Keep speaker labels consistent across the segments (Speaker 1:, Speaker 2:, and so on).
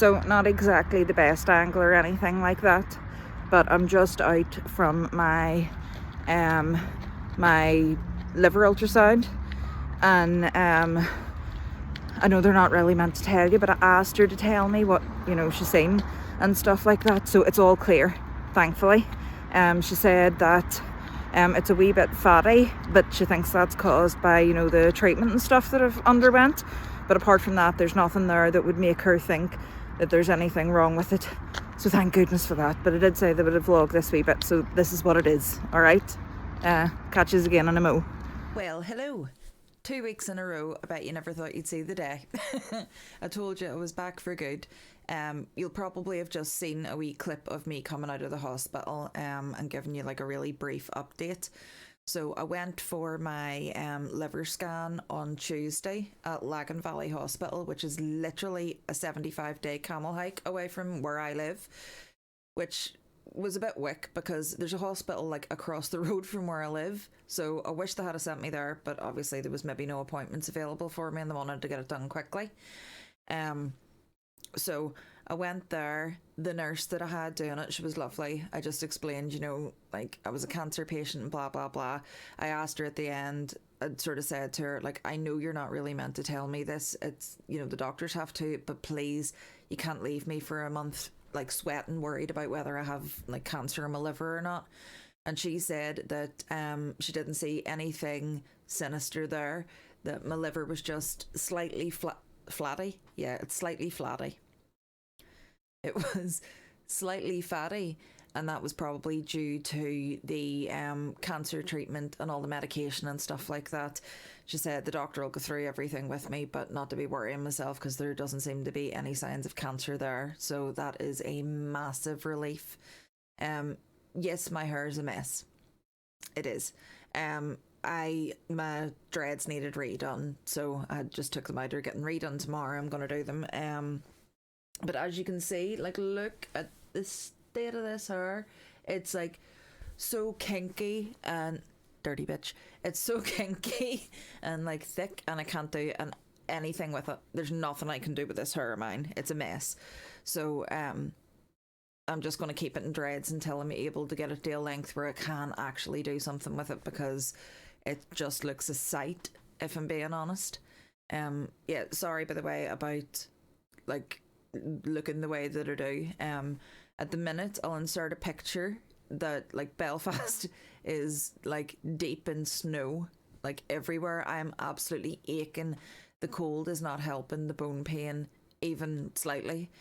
Speaker 1: So not exactly the best angle or anything like that, but I'm just out from my my liver ultrasound, and I know they're not really meant to tell you, but I asked her to tell me what she's seen and stuff like that, so it's all clear, thankfully. She said that it's a wee bit fatty, but she thinks that's caused by the treatment and stuff that I've underwent. But apart from that, there's nothing there that would make her think that there's anything wrong with it. So thank goodness for that. But I did say they would vlog this wee bit, so this is what it is. All right. Catch us again in a mo. Well, hello. 2 weeks in a row. I bet you never thought you'd see the day. I told you I was back for good. You'll probably have just seen a wee clip of me coming out of the hospital and giving you like a really brief update. So I went for my liver scan on Tuesday at Lagan Valley Hospital, which is literally a 75-day camel hike away from where I live, which was a bit wick because there's a hospital like across the road from where I live. So I wish they had sent me there, but obviously there was maybe no appointments available for me and they wanted to get it done quickly. So I went there. The nurse that I had doing it, she was lovely. I just explained, like I was a cancer patient and blah, blah, blah. I asked her at the end, I'd sort of said to her, like, I know you're not really meant to tell me this. It's, the doctors have to, but please, you can't leave me for a month, like sweating, worried about whether I have like cancer in my liver or not. And she said that she didn't see anything sinister there, that my liver was just slightly flatty. Yeah, it's slightly flatty. It was slightly fatty, and that was probably due to the cancer treatment and all the medication and stuff like that. She said the doctor will go through everything with me, but not to be worrying myself because there doesn't seem to be any signs of cancer there. So that is a massive relief. Yes, my hair is a mess. It is. My dreads needed redone, so I just took them out. They're getting redone tomorrow. I'm gonna do them. But as you can see, like, look at the state of this hair. It's like so kinky and dirty bitch. It's so kinky and like thick, and I can't do anything with it. There's nothing I can do with this hair of mine. It's a mess. So I'm just going to keep it in dreads until I'm able to get it to a length where I can actually do something with it, because it just looks a sight, if I'm being honest. Yeah, sorry by the way about like looking the way that I do. At the minute I'll insert a picture that like Belfast is like deep in snow, like everywhere. I'm absolutely aching. The cold is not helping the bone pain even slightly.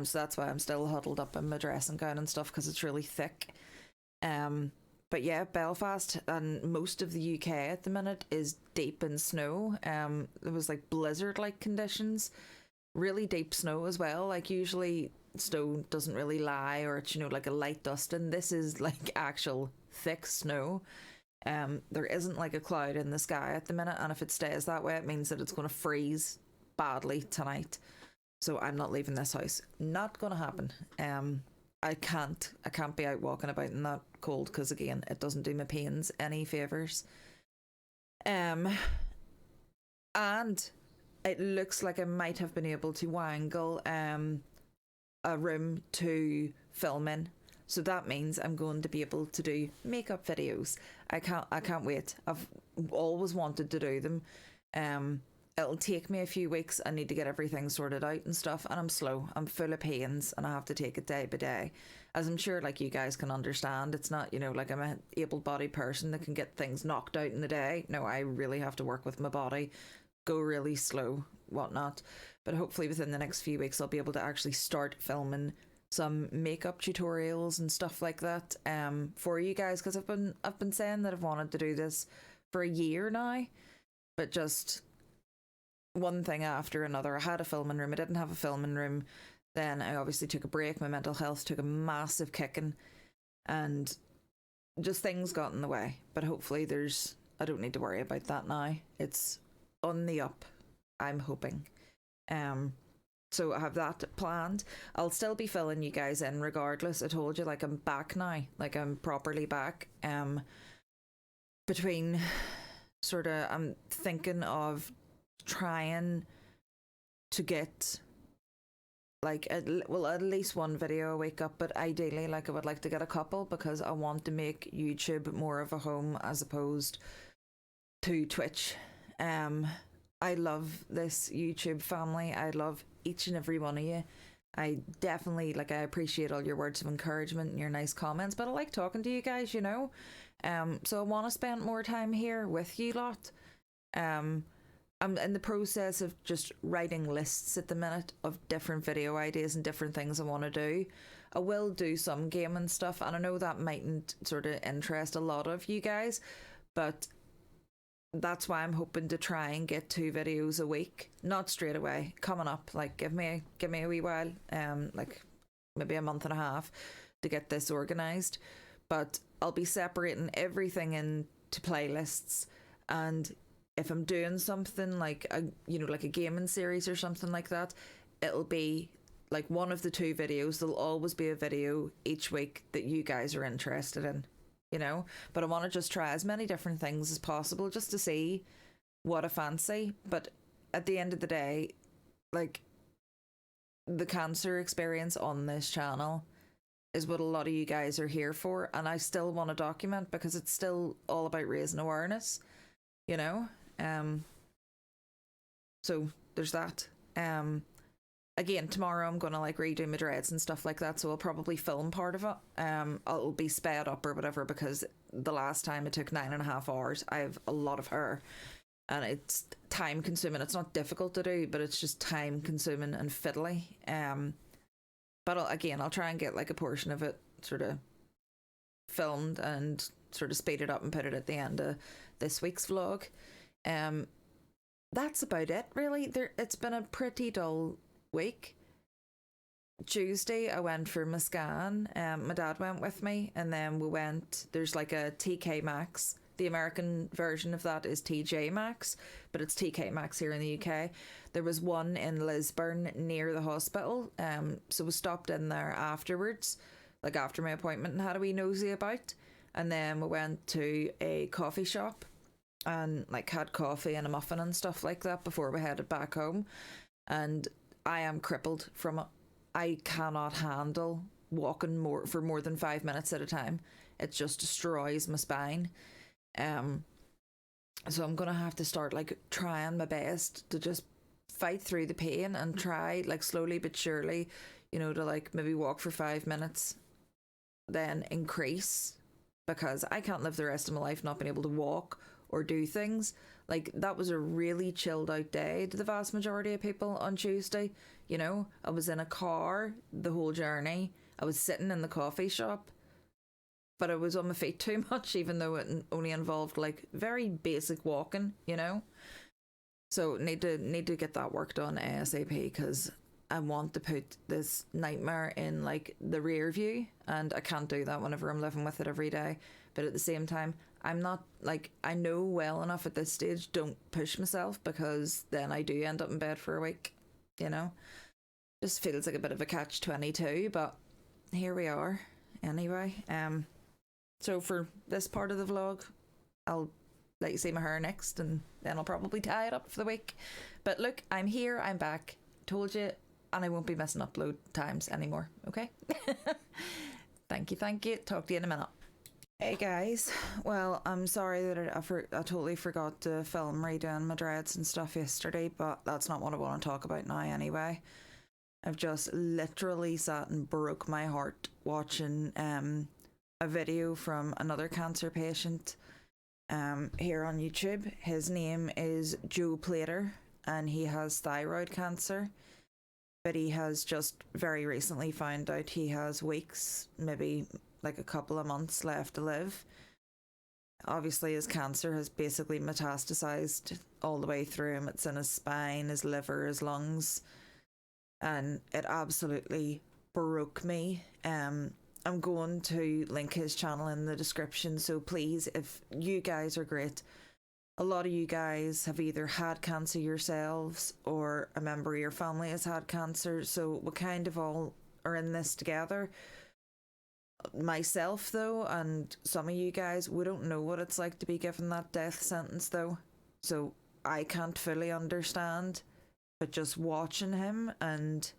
Speaker 1: So that's why I'm still huddled up in my dressing gown and stuff, because it's really thick. But yeah, Belfast and most of the UK at the minute is deep in snow. There was like blizzard like conditions, really deep snow as well. Like usually snow doesn't really lie, or it's like a light dusting. This is like actual thick snow. There isn't like a cloud in the sky at the minute, and if it stays that way, it means that it's going to freeze badly tonight. So I'm not leaving this house. Not going to happen. I can't be out walking about in that cold, because again, it doesn't do my pains any favours. And it looks like I might have been able to wangle a room to film in. So that means I'm going to be able to do makeup videos. I can't wait. I've always wanted to do them. It'll take me a few weeks. I need to get everything sorted out and stuff, and I'm slow. I'm full of pains, and I have to take it day by day. As I'm sure like you guys can understand, it's not, like I'm an able-bodied person that can get things knocked out in the day. No, I really have to work with my body, go really slow, whatnot. But hopefully within the next few weeks I'll be able to actually start filming some makeup tutorials and stuff like that for you guys, because I've been saying that I've wanted to do this for a year now, but just one thing after another. I had a filming room, I didn't have a filming room, then I obviously took a break, my mental health took a massive kicking, and just things got in the way. But hopefully I don't need to worry about that now. It's on the up, I'm hoping. So I have that planned. I'll still be filling you guys in regardless. I told you, like, I'm back now, like I'm properly back. Between sort of, I'm thinking of trying to get like at least one video a week up, but ideally like I would like to get a couple, because I want to make YouTube more of a home as opposed to Twitch. I love this YouTube family. I love each and every one of you. I definitely, like, I appreciate all your words of encouragement and your nice comments, but I like talking to you guys, you know. So I want to spend more time here with you lot. I'm in the process of just writing lists at the minute of different video ideas and different things I want to do. I will do some gaming stuff, and I know that mightn't sort of interest a lot of you guys, but that's why I'm hoping to try and get 2 videos a week. Not straight away, coming up. Like, give me a wee while, like maybe a month and a half to get this organized. But I'll be separating everything into playlists, and if I'm doing something like like a gaming series or something like that, it'll be like one of the 2 videos. There'll always be a video each week that you guys are interested in, you know. But I want to just try as many different things as possible just to see what I fancy. But at the end of the day, like, the cancer experience on this channel is what a lot of you guys are here for, and I still want to document, because it's still all about raising awareness, you know. So there's that. Again, tomorrow I'm gonna like redo my dreads and stuff like that, so I'll probably film part of it. I'll be sped up or whatever, because the last time it took 9.5 hours. I have a lot of hair, and it's time consuming. It's not difficult to do, but it's just time consuming and fiddly. But I'll try and get like a portion of it sort of filmed and sort of speed it up and put it at the end of this week's vlog. That's about it, really. It's been a pretty dull week. Tuesday I went for my scan. My dad went with me, and then there's like a TK Maxx. The American version of that is TJ Maxx, but it's TK Maxx here in the UK. There was one in Lisburn near the hospital, so we stopped in there afterwards, like after my appointment, and had a wee nosy about. And then we went to a coffee shop and like had coffee and a muffin and stuff like that before we headed back home. And I am crippled from it. I cannot handle walking for more than 5 minutes at a time. It just destroys my spine. So I'm gonna have to start like trying my best to just fight through the pain and try like slowly but surely, you know, to like maybe walk for 5 minutes, then increase, because I can't live the rest of my life not being able to walk or do things. Like, that was a really chilled out day to the vast majority of people on Tuesday. You know, I was in a car the whole journey. I was sitting in the coffee shop, but I was on my feet too much, even though it only involved like very basic walking, you know. So need to get that work done ASAP, because I want to put this nightmare in like the rear view, and I can't do that whenever I'm living with it every day. But at the same time, I'm not like, I know well enough at this stage, don't push myself, because then I do end up in bed for a week, you know. Just feels like a bit of a catch-22, but here we are anyway. So for this part of the vlog, I'll let you see my hair next, and then I'll probably tie it up for the week. But look, I'm here, I'm back, told you, and I won't be missing upload times anymore, okay? Thank you, talk to you in a minute. Hey guys, well, I'm sorry that I totally forgot to film redoing my dreads and stuff yesterday, but that's not what I want to talk about now anyway. I've just literally sat and broke my heart watching a video from another cancer patient here on YouTube. His name is Joe Plater, and he has thyroid cancer, but he has just very recently found out he has weeks, maybe like a couple of months left to live. Obviously his cancer has basically metastasized all the way through him. It's in his spine, his liver, his lungs, and it absolutely broke me. I'm going to link his channel in the description, so please, if you guys are great, a lot of you guys have either had cancer yourselves or a member of your family has had cancer, so we kind of all are in this together. Myself though, and some of you guys, we don't know what it's like to be given that death sentence though, so I can't fully understand. But just watching him and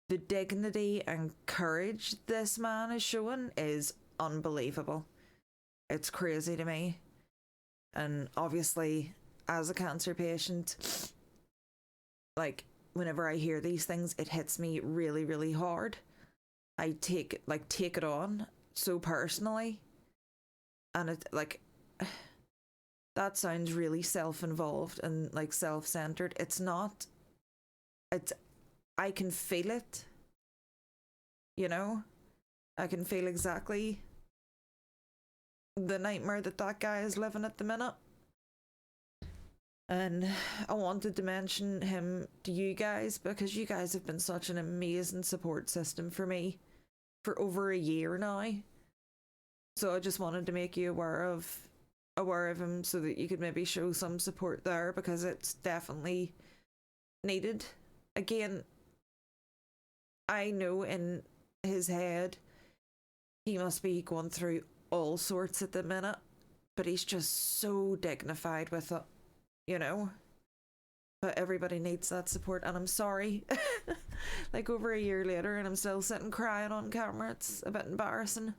Speaker 1: the dignity and courage this man is showing is unbelievable. It's crazy to me. And obviously, as a cancer patient, like, whenever I hear these things, it hits me really, really hard. I take it on so personally. And it, like, that sounds really self-involved and, like, self-centered. It's not. It's, I can feel it. You know? I can feel exactly the nightmare that guy is living at the minute. And I wanted to mention him to you guys because you guys have been such an amazing support system for me for over a year now. So I just wanted to make you aware of him so that you could maybe show some support there, because it's definitely needed. Again, I know in his head he must be going through all sorts at the minute, but he's just so dignified with it, you know? But everybody needs that support, and I'm sorry. Like, over a year later and I'm still sitting crying on camera. It's a bit embarrassing.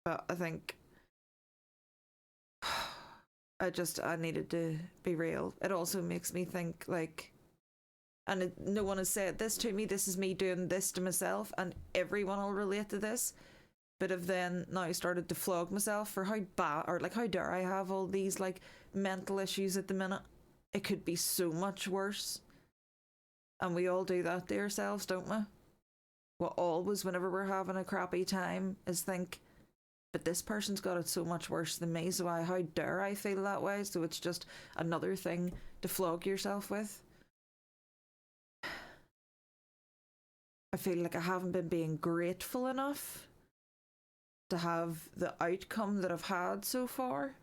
Speaker 1: But I think I needed to be real. It also makes me think, like, and no one has said this to me, this is me doing this to myself, and everyone will relate to this, but I've then now started to flog myself for how bad, or like how dare I have all these like mental issues at the minute. It could be so much worse. And we all do that to ourselves, don't we? Well, always, whenever we're having a crappy time, is think, but this person's got it so much worse than me, so how dare I feel that way? So it's just another thing to flog yourself with. I feel like I haven't been being grateful enough to have the outcome that I've had so far.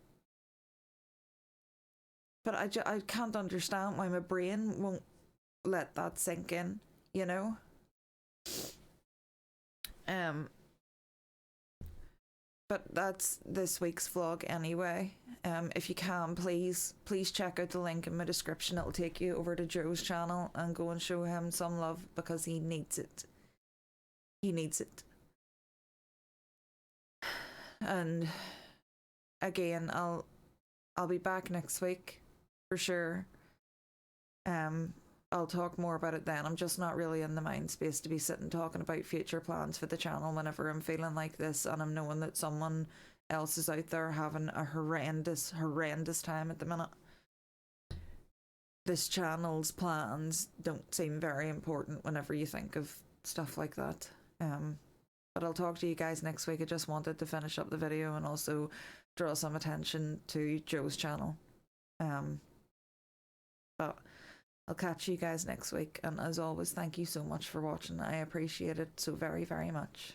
Speaker 1: But I can't understand why my brain won't let that sink in, you know? But that's this week's vlog anyway. If you can, please check out the link in my description. It'll take you over to Joe's channel and go and show him some love, because he needs it. He needs it. And again, I'll be back next week for sure. I'll talk more about it then. I'm just not really in the mind space to be sitting talking about future plans for the channel whenever I'm feeling like this and I'm knowing that someone else is out there having a horrendous time at the minute. This channel's plans don't seem very important whenever you think of stuff like that. But I'll talk to you guys next week. I just wanted to finish up the video and also draw some attention to Joe's channel. But I'll catch you guys next week, and as always, thank you so much for watching. I appreciate it so very, very much.